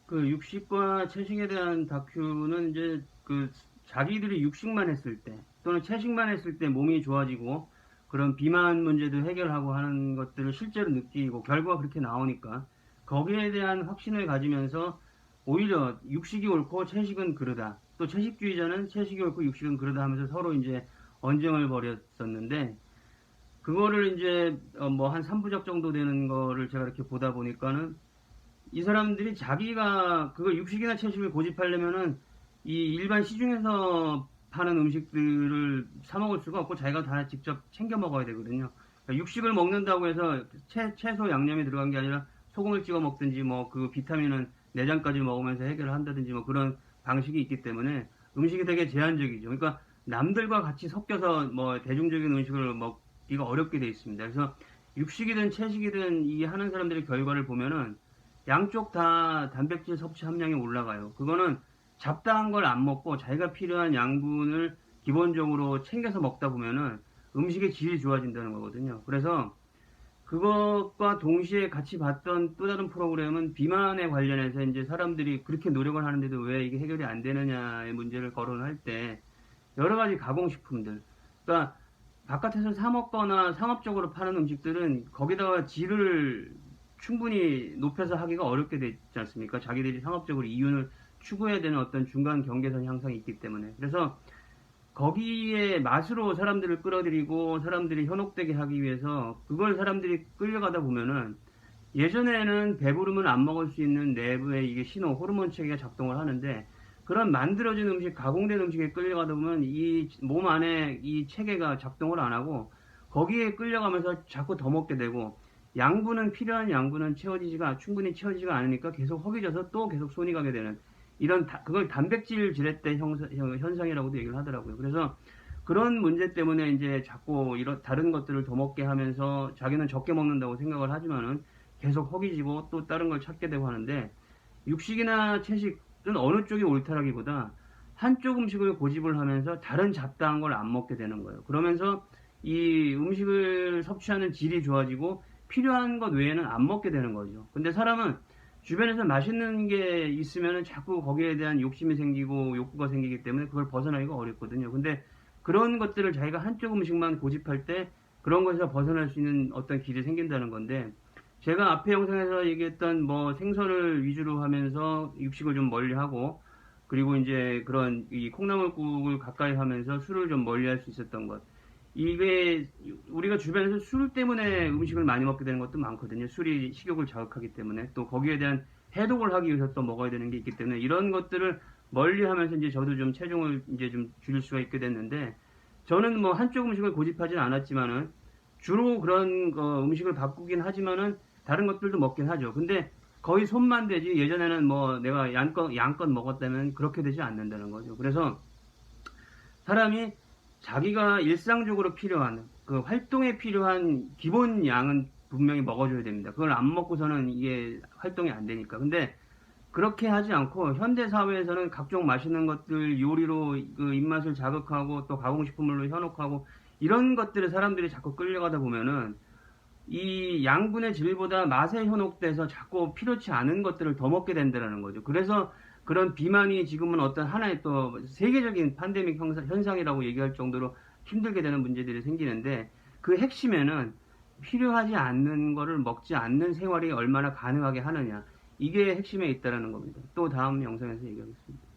그 육식과 채식에 대한 다큐는 이제 그 자기들이 육식만 했을 때 또는 채식만 했을 때 몸이 좋아지고 그런 비만 문제도 해결하고 하는 것들을 실제로 느끼고 결과가 그렇게 나오니까 거기에 대한 확신을 가지면서 오히려 육식이 옳고 채식은 그르다. 또 채식주의자는 채식이 옳고 육식은 그르다 하면서 서로 이제 언쟁을 벌였었는데 그거를 이제 뭐 한 3부작 정도 되는 거를 제가 이렇게 보다 보니까는 이 사람들이 자기가 그걸 육식이나 채식을 고집하려면은 이 일반 시중에서 파는 음식들을 사 먹을 수가 없고 자기가 다 직접 챙겨 먹어야 되거든요. 그러니까 육식을 먹는다고 해서 채소 양념이 들어간 게 아니라 소금을 찍어 먹든지 뭐 그 비타민은 내장까지 먹으면서 해결을 한다든지 뭐 그런 방식이 있기 때문에 음식이 되게 제한적이죠. 그러니까 남들과 같이 섞여서 뭐 대중적인 음식을 먹기가 어렵게 돼 있습니다. 그래서 육식이든 채식이든 이 하는 사람들의 결과를 보면은 양쪽 다 단백질 섭취 함량이 올라가요. 그거는 잡다한 걸 안 먹고 자기가 필요한 양분을 기본적으로 챙겨서 먹다 보면은 음식의 질이 좋아진다는 거거든요. 그래서 그것과 동시에 같이 봤던 또 다른 프로그램은 비만에 관련해서 이제 사람들이 그렇게 노력을 하는데도 왜 이게 해결이 안 되느냐의 문제를 거론할 때 여러 가지 가공식품들, 그러니까 바깥에서 사 먹거나 상업적으로 파는 음식들은 거기다가 질을 충분히 높여서 하기가 어렵게 되지 않습니까? 자기들이 상업적으로 이윤을 추구해야 되는 어떤 중간 경계선 향상이 있기 때문에. 그래서 거기에 맛으로 사람들을 끌어들이고 사람들이 현혹되게 하기 위해서 그걸 사람들이 끌려가다 보면은 예전에는 배부르면 안 먹을 수 있는 내부의 이게 신호, 호르몬 체계가 작동을 하는데 그런 만들어진 음식, 가공된 음식에 끌려가다 보면 이 몸 안에 이 체계가 작동을 안 하고 거기에 끌려가면서 자꾸 더 먹게 되고 양분은 필요한 양분은 충분히 채워지지가 않으니까 계속 허기져서 또 계속 손이 가게 되는 이런 그걸 단백질 지렛대 현상이라고도 얘기를 하더라고요. 그래서 그런 문제 때문에 이제 자꾸 이런 다른 것들을 더 먹게 하면서 자기는 적게 먹는다고 생각을 하지만은 계속 허기지고 또 다른 걸 찾게 되고 하는데 육식이나 채식은 어느 쪽이 옳다라기보다 한쪽 음식을 고집을 하면서 다른 잡다한 걸 안 먹게 되는 거예요. 그러면서 이 음식을 섭취하는 질이 좋아지고 필요한 것 외에는 안 먹게 되는 거죠. 근데 사람은 주변에서 맛있는 게 있으면 자꾸 거기에 대한 욕심이 생기고 욕구가 생기기 때문에 그걸 벗어나기가 어렵거든요. 근데 그런 것들을 자기가 한쪽 음식만 고집할 때 그런 것에서 벗어날 수 있는 어떤 길이 생긴다는 건데 제가 앞에 영상에서 얘기했던 뭐 생선을 위주로 하면서 육식을 좀 멀리 하고 그리고 이제 그런 이 콩나물국을 가까이 하면서 술을 좀 멀리 할 수 있었던 것. 이게 우리가 주변에서 술 때문에 음식을 많이 먹게 되는 것도 많거든요. 술이 식욕을 자극하기 때문에 또 거기에 대한 해독을 하기 위해서 또 먹어야 되는 게 있기 때문에 이런 것들을 멀리 하면서 이제 저도 좀 체중을 이제 좀 줄일 수가 있게 됐는데 저는 뭐 한쪽 음식을 고집하진 않았지만은 주로 그런 음식을 바꾸긴 하지만은 다른 것들도 먹긴 하죠. 근데 거의 손만 대지 예전에는 뭐 내가 양껏 먹었다면 그렇게 되지 않는다는 거죠. 그래서 사람이 자기가 일상적으로 필요한 그 활동에 필요한 기본 양은 분명히 먹어줘야 됩니다. 그걸 안 먹고서는 이게 활동이 안 되니까. 근데 그렇게 하지 않고 현대 사회에서는 각종 맛있는 것들 요리로 그 입맛을 자극하고 또 가공식품으로 현혹하고 이런 것들을 사람들이 자꾸 끌려가다 보면은 이 양분의 질보다 맛에 현혹돼서 자꾸 필요치 않은 것들을 더 먹게 된다는 거죠. 그래서 그런 비만이 지금은 어떤 하나의 또 세계적인 팬데믹 현상이라고 얘기할 정도로 힘들게 되는 문제들이 생기는데 그 핵심에는 필요하지 않는 거를 먹지 않는 생활이 얼마나 가능하게 하느냐. 이게 핵심에 있다는 겁니다. 또 다음 영상에서 얘기하겠습니다.